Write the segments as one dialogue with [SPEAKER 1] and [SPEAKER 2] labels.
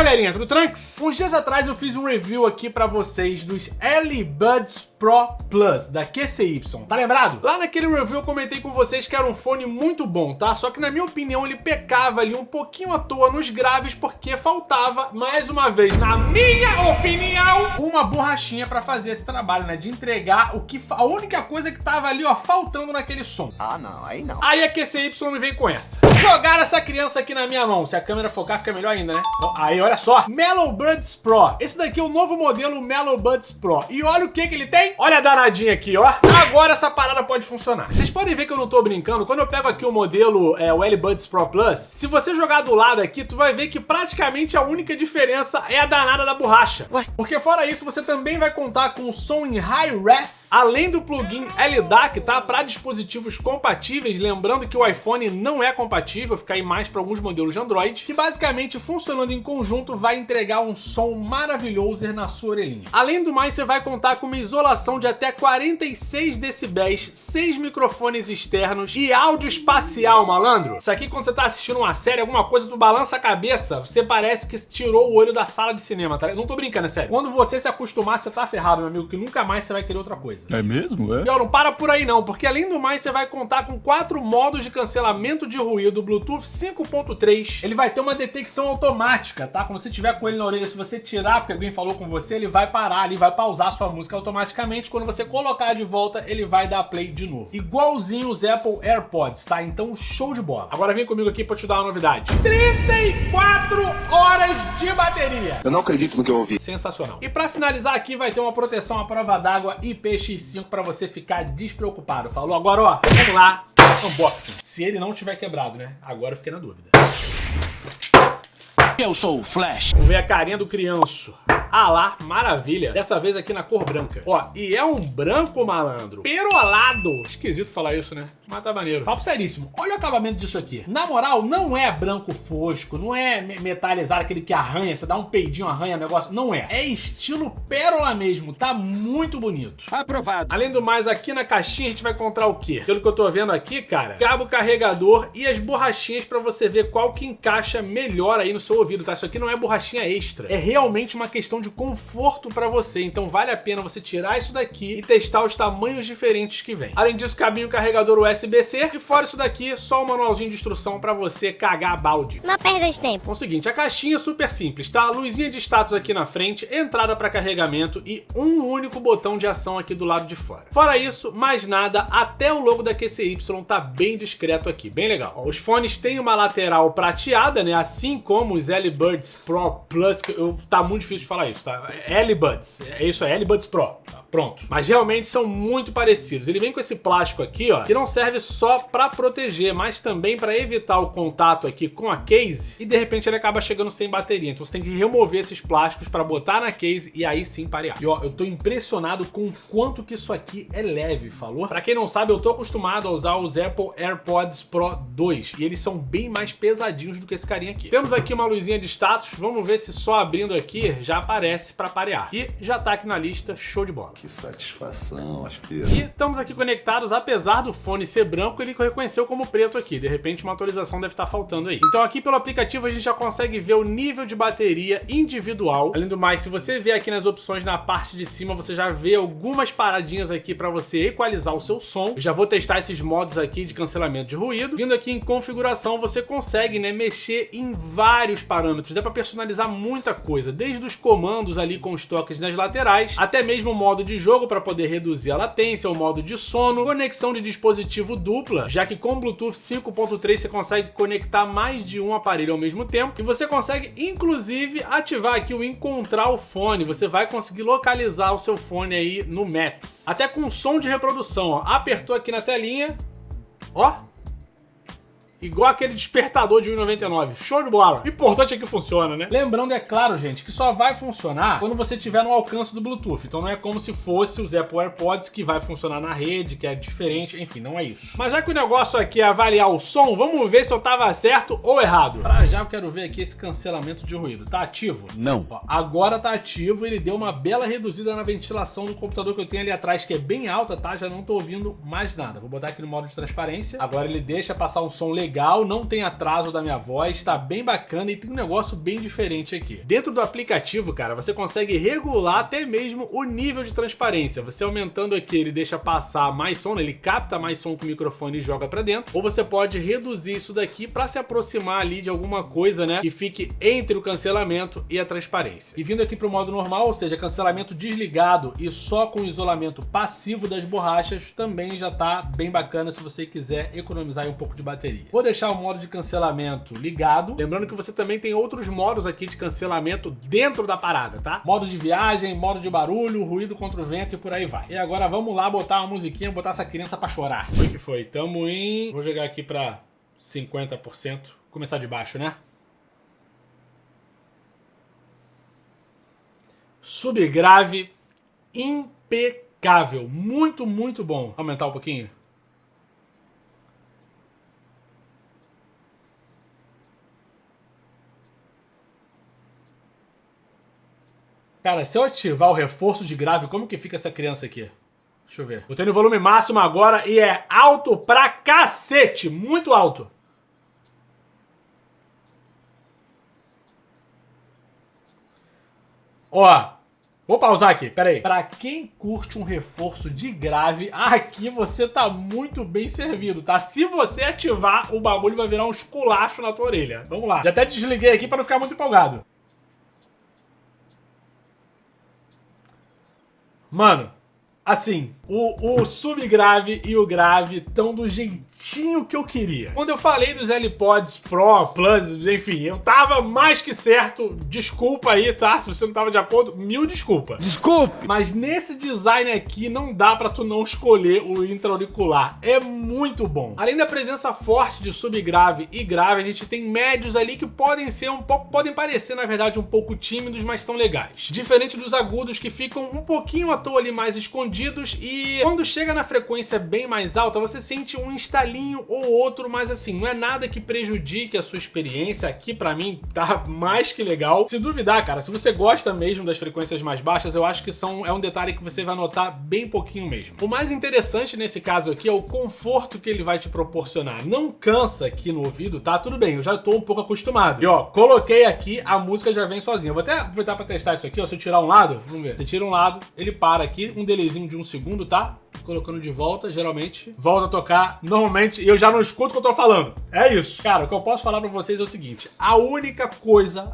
[SPEAKER 1] galerinha, tudo tranks? Uns dias atrás eu fiz um review aqui pra vocês dos Buds Pro Plus, da QCY, tá lembrado? Lá naquele review eu comentei com vocês que era um fone muito bom, tá? Só que na minha opinião ele pecava ali um pouquinho à toa nos graves porque faltava, mais uma vez, na minha opinião, uma borrachinha pra fazer esse trabalho, né? De entregar a única coisa que tava ali, ó, faltando naquele som.
[SPEAKER 2] Ah, não, aí não.
[SPEAKER 1] Aí a QCY me vem com essa. Jogaram essa criança aqui na minha mão. Se a câmera focar, fica melhor ainda, né? Então, aí, olha só. Buds Pro. Esse daqui é o novo modelo Buds Pro. E olha o que ele tem. Olha a danadinha aqui, ó. Agora essa parada pode funcionar. Vocês podem ver que eu não tô brincando. Quando eu pego aqui o modelo, o Buds Pro Plus, se você jogar do lado aqui, tu vai ver que praticamente a única diferença é a danada da borracha.
[SPEAKER 2] Ué?
[SPEAKER 1] Porque fora isso, você também vai contar com o som em high res, além do plugin LDAC, tá? Para dispositivos compatíveis. Lembrando que o iPhone não é compatível, fica aí mais para alguns modelos de Android, que basicamente, funcionando em conjunto, vai entregar um som maravilhoso na sua orelhinha. Além do mais, você vai contar com uma isolação de até 46 decibéis, 6 microfones externos e áudio espacial, malandro. Isso aqui, quando você tá assistindo uma série, alguma coisa, tu balança a cabeça, você parece que tirou o olho da sala de cinema, tá? Não tô brincando, é sério. Quando você se acostumar, você tá ferrado, meu amigo, que nunca mais você vai querer outra coisa.
[SPEAKER 3] É mesmo? É?
[SPEAKER 1] E ó, não para por aí não, porque além do mais, você vai contar com 4 modos de cancelamento de ruído Bluetooth 5.3. Ele vai ter uma detecção automática, tá? Quando você tiver com ele na orelha, se você tirar porque alguém falou com você, ele vai parar ali, vai pausar a sua música automaticamente. Quando você colocar de volta, ele vai dar play de novo. Igualzinho os Apple AirPods, tá? Então, show de bola. Agora vem comigo aqui pra te dar uma novidade. 34 horas de bateria.
[SPEAKER 2] Eu não acredito no que eu ouvi.
[SPEAKER 1] Sensacional. E pra finalizar aqui, vai ter uma proteção à prova d'água IPX5 pra você ficar despreocupado. Falou? Agora, ó, vamos lá. Unboxing. Se ele não tiver quebrado, né? Agora eu fiquei na dúvida.
[SPEAKER 4] Eu sou o Flash.
[SPEAKER 1] Vamos ver a carinha do crianço. Ah lá, maravilha. Dessa vez aqui na cor branca. Ó, e é um branco, malandro, perolado. Esquisito falar isso, né? Mas tá maneiro. Papo seríssimo. Olha o acabamento disso aqui. Na moral, não é branco fosco, não é metalizado, aquele que arranha, você dá um peidinho, arranha o negócio. Não é. É estilo pérola mesmo. Tá muito bonito.
[SPEAKER 4] Aprovado.
[SPEAKER 1] Além do mais, aqui na caixinha a gente vai encontrar o quê? Pelo que eu tô vendo aqui, cara, cabo carregador e as borrachinhas pra você ver qual que encaixa melhor aí no seu ouvido, tá? Isso aqui não é borrachinha extra. É realmente uma questão de conforto pra você. Então vale a pena você tirar isso daqui e testar os tamanhos diferentes que vem. Além disso, cabinho carregador USB-C. E fora isso daqui, só um manualzinho de instrução pra você cagar a balde.
[SPEAKER 5] Não perda de tempo.
[SPEAKER 1] Então é o seguinte, a caixinha é super simples, tá? A luzinha de status aqui na frente, entrada pra carregamento e um único botão de ação aqui do lado de fora. Fora isso, mais nada, até o logo da QCY tá bem discreto aqui, bem legal. Ó, os fones têm uma lateral prateada, né? Assim como os Buds Pro Plus, que tá muito difícil de falar isso, tá? Buds, é isso aí, Buds Pro, tá? Pronto. Mas realmente são muito parecidos. Ele vem com esse plástico aqui, ó, que não serve só pra proteger, mas também pra evitar o contato aqui com a case e de repente ele acaba chegando sem bateria. Então você tem que remover esses plásticos pra botar na case e aí sim parear. E ó, eu tô impressionado com o quanto que isso aqui é leve, falou? Pra quem não sabe, eu tô acostumado a usar os Apple AirPods Pro 2 e eles são bem mais pesadinhos do que esse carinha aqui. Temos aqui uma luzinha de status, vamos ver se só abrindo aqui já aparece pra parear. E já tá aqui na lista, show de bola.
[SPEAKER 3] Que satisfação, aspira.
[SPEAKER 1] E estamos aqui conectados, apesar do fone ser branco, ele reconheceu como preto aqui. De repente uma atualização deve estar faltando aí. Então aqui pelo aplicativo a gente já consegue ver o nível de bateria individual. Além do mais, se você ver aqui nas opções na parte de cima, você já vê algumas paradinhas aqui para você equalizar o seu som. Eu já vou testar esses modos aqui de cancelamento de ruído. Vindo aqui em configuração, você consegue, né, mexer em vários parâmetros. Dá para personalizar muita coisa, desde os comandos ali com os toques nas laterais, até mesmo o modo de jogo para poder reduzir a latência, o modo de sono, conexão de dispositivo dupla, já que com Bluetooth 5.3 você consegue conectar mais de um aparelho ao mesmo tempo e você consegue inclusive ativar aqui o encontrar o fone. Você vai conseguir localizar o seu fone aí no Maps, até com som de reprodução, ó. Apertou aqui na telinha, ó, igual aquele despertador de 1,99. Show de bola. O importante é que funciona, né? Lembrando, é claro, gente, que só vai funcionar quando você estiver no alcance do Bluetooth. Então não é como se fosse os Apple AirPods que vai funcionar na rede, que é diferente. Enfim, não é isso. Mas já que o negócio aqui é avaliar o som, vamos ver se eu tava certo ou errado. Pra já eu quero ver aqui esse cancelamento de ruído. Tá ativo?
[SPEAKER 4] Não.
[SPEAKER 1] Ó, agora tá ativo. Ele deu uma bela reduzida na ventilação do computador que eu tenho ali atrás, que é bem alta, tá? Já não tô ouvindo mais nada. Vou botar aqui no modo de transparência. Agora ele deixa passar um som legal legal, não tem atraso da minha voz, tá bem bacana e tem um negócio bem diferente aqui. Dentro do aplicativo, cara, você consegue regular até mesmo o nível de transparência. Você aumentando aqui, ele deixa passar mais som, ele capta mais som com o microfone e joga pra dentro. Ou você pode reduzir isso daqui pra se aproximar ali de alguma coisa, né, que fique entre o cancelamento e a transparência. E vindo aqui pro modo normal, ou seja, cancelamento desligado e só com isolamento passivo das borrachas, também já tá bem bacana se você quiser economizar aí um pouco de bateria. Vou deixar o modo de cancelamento ligado, lembrando que você também tem outros modos aqui de cancelamento dentro da parada, tá? Modo de viagem, modo de barulho, ruído contra o vento e por aí vai. E agora vamos lá botar uma musiquinha, botar essa criança pra chorar. Foi que foi, tamo em... Vou jogar aqui pra 50%, começar de baixo, né? Subgrave impecável, muito, muito bom. Aumentar um pouquinho. Cara, se eu ativar o reforço de grave, como que fica essa criança aqui? Deixa eu ver. Eu tenho no volume máximo agora e é alto pra cacete, muito alto. Ó, vou pausar aqui, pera aí. Pra quem curte um reforço de grave, aqui você tá muito bem servido, tá? Se você ativar, o bagulho vai virar um esculacho na tua orelha. Vamos lá. Já até desliguei aqui pra não ficar muito empolgado. Mano, assim, o subgrave e o grave estão do jeitinho que eu queria. Quando eu falei dos AirPods Pro, Plus, enfim, eu tava mais que certo. Desculpa aí, tá? Se você não tava de acordo, mil desculpa.
[SPEAKER 2] Desculpe!
[SPEAKER 1] Mas nesse design aqui não dá pra tu não escolher o intra-auricular. É muito bom. Além da presença forte de subgrave e grave, a gente tem médios ali que podem ser um pouco, podem parecer, na verdade, um pouco tímidos, mas são legais. Diferente dos agudos que ficam um pouquinho à toa ali mais escondidos e quando chega na frequência bem mais alta, você sente um estalinho ou outro, mas assim, não é nada que prejudique a sua experiência. Aqui pra mim tá mais que legal. Se duvidar, cara, se você gosta mesmo das frequências mais baixas, eu acho que é um detalhe que você vai notar bem pouquinho mesmo. O mais interessante nesse caso aqui é o conforto que ele vai te proporcionar. Não cansa aqui no ouvido, tá? Tudo bem, eu já tô um pouco acostumado. E ó, coloquei aqui, a música já vem sozinha. Eu vou até aproveitar pra testar isso aqui, ó. Se eu tirar um lado, vamos ver. Você tira um lado, ele para aqui, um delayzinho de 1 segundo, tá? Colocando de volta, geralmente volta a tocar normalmente e eu já não escuto o que eu tô falando. É isso. Cara, o que eu posso falar pra vocês é o seguinte: a única coisa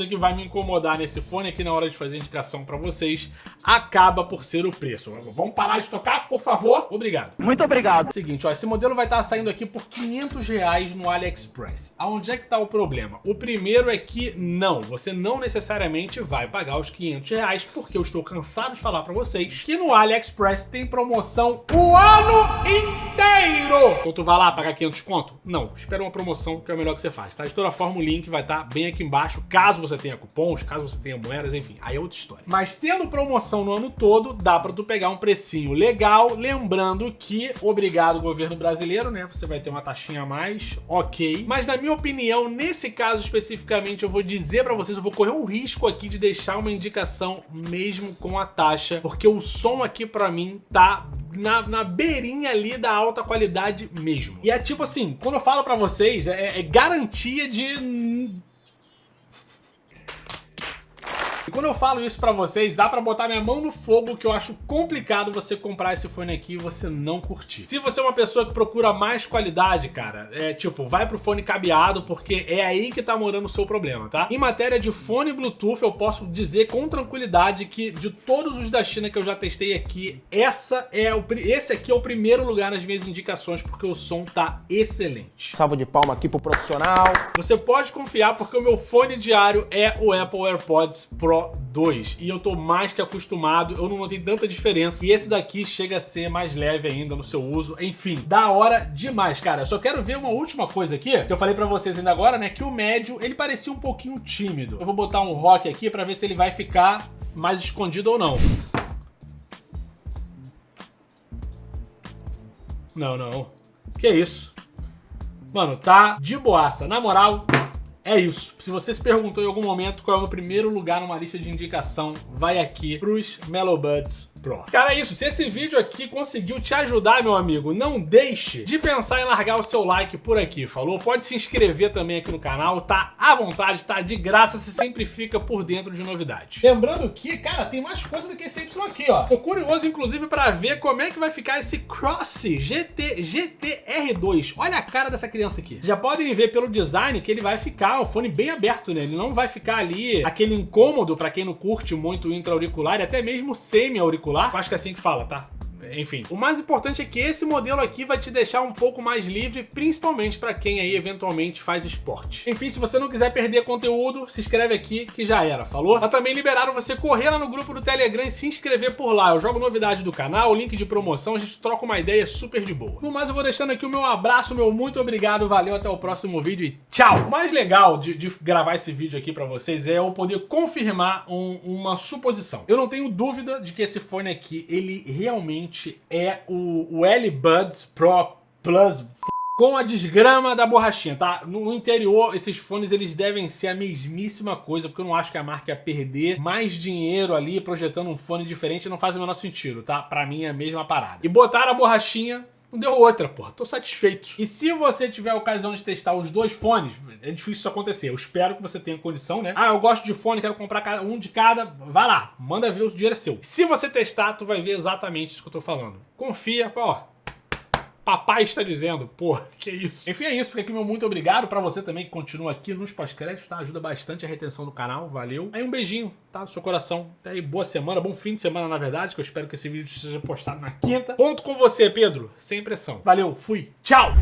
[SPEAKER 1] que vai me incomodar nesse fone aqui na hora de fazer indicação pra vocês acaba por ser o preço. Vamos parar de tocar, por favor? Obrigado.
[SPEAKER 2] Muito obrigado.
[SPEAKER 1] Seguinte, ó, esse modelo vai estar saindo aqui por R$500 no AliExpress. Aonde é que tá o problema? O primeiro é que você não necessariamente vai pagar os R$500, porque eu estou cansado de falar pra vocês que no AliExpress tem promoção o ano inteiro. Então tu vai lá pagar 500 conto? Não, espera uma promoção que é o melhor que você faz, tá? De toda forma o link vai estar bem aqui embaixo, caso você tenha cupons, caso você tenha moedas, enfim, aí é outra história. Mas tendo promoção no ano todo, dá pra tu pegar um precinho legal, lembrando que, obrigado governo brasileiro, né? Você vai ter uma taxinha a mais, ok. Mas na minha opinião, nesse caso especificamente, eu vou dizer pra vocês, eu vou correr um risco aqui de deixar uma indicação mesmo com a taxa, porque o som aqui pra mim tá na beirinha ali da alta qualidade mesmo. E é tipo assim, quando eu falo pra vocês, é garantia de... E quando eu falo isso pra vocês, dá pra botar minha mão no fogo que eu acho complicado você comprar esse fone aqui e você não curtir. Se você é uma pessoa que procura mais qualidade, cara, vai pro fone cabeado, porque é aí que tá morando o seu problema, tá? Em matéria de fone Bluetooth, eu posso dizer com tranquilidade que de todos os da China que eu já testei aqui, esse aqui é o primeiro lugar nas minhas indicações, porque o som tá excelente.
[SPEAKER 2] Salva de palma aqui pro profissional.
[SPEAKER 1] Você pode confiar, porque o meu fone diário é o Apple AirPods Pro 2 e eu tô mais que acostumado, eu não notei tanta diferença e esse daqui chega a ser mais leve ainda no seu uso, enfim, da hora demais, cara. Eu só quero ver uma última coisa aqui, que eu falei pra vocês ainda agora, né, que o médio, ele parecia um pouquinho tímido. Eu vou botar um rock aqui pra ver se ele vai ficar mais escondido ou não. Não. Que isso? Mano, tá de boaça, na moral. É isso. Se você se perguntou em algum momento qual é o meu primeiro lugar numa lista de indicação, vai aqui pros Mellow Buds Pro. Cara, é isso. Se esse vídeo aqui conseguiu te ajudar, meu amigo, não deixe de pensar em largar o seu like por aqui, falou? Pode se inscrever também aqui no canal, tá à vontade, tá de graça, você sempre fica por dentro de novidades. Lembrando que, cara, tem mais coisa do que esse Y aqui, ó. Tô curioso, inclusive, pra ver como é que vai ficar esse Cross GT-R2. Olha a cara dessa criança aqui. Vocês já podem ver pelo design que ele vai ficar o fone bem aberto, né? Ele não vai ficar ali aquele incômodo pra quem não curte muito o intra-auricular e até mesmo semi-auricular. Acho que é assim que fala, tá? Enfim, o mais importante é que esse modelo aqui vai te deixar um pouco mais livre, principalmente para quem aí eventualmente faz esporte. Enfim, se você não quiser perder conteúdo, se inscreve aqui que já era, falou? Mas também liberaram você correr lá no grupo do Telegram e se inscrever por lá. Eu jogo novidade do canal, link de promoção, a gente troca uma ideia super de boa. No mais, eu vou deixando aqui o meu abraço, meu muito obrigado, valeu, até o próximo vídeo e tchau! O mais legal de gravar esse vídeo aqui para vocês é eu poder confirmar uma suposição. Eu não tenho dúvida de que esse fone aqui, ele realmente é o L-Buds Pro Plus com a desgrama da borrachinha, tá? No interior, esses fones, eles devem ser a mesmíssima coisa, porque eu não acho que a marca ia perder mais dinheiro ali projetando um fone diferente, não faz o menor sentido, tá? Pra mim é a mesma parada. E botaram a borrachinha, não deu outra, porra. Tô satisfeito. E se você tiver a ocasião de testar os dois fones, é difícil isso acontecer. Eu espero que você tenha condição, né? Ah, eu gosto de fone, quero comprar um de cada. Vai lá, manda ver, o dinheiro é seu. Se você testar, tu vai ver exatamente isso que eu tô falando. Confia, ó. Papai está dizendo, porra, que isso. Enfim, é isso. Fica aqui meu muito obrigado pra você também que continua aqui nos pós-créditos, tá? Ajuda bastante a retenção do canal, valeu. Aí um beijinho, tá? No seu coração. Até aí, boa semana, bom fim de semana, na verdade, que eu espero que esse vídeo seja postado na quinta. Conto com você, Pedro, sem pressão. Valeu, fui, tchau!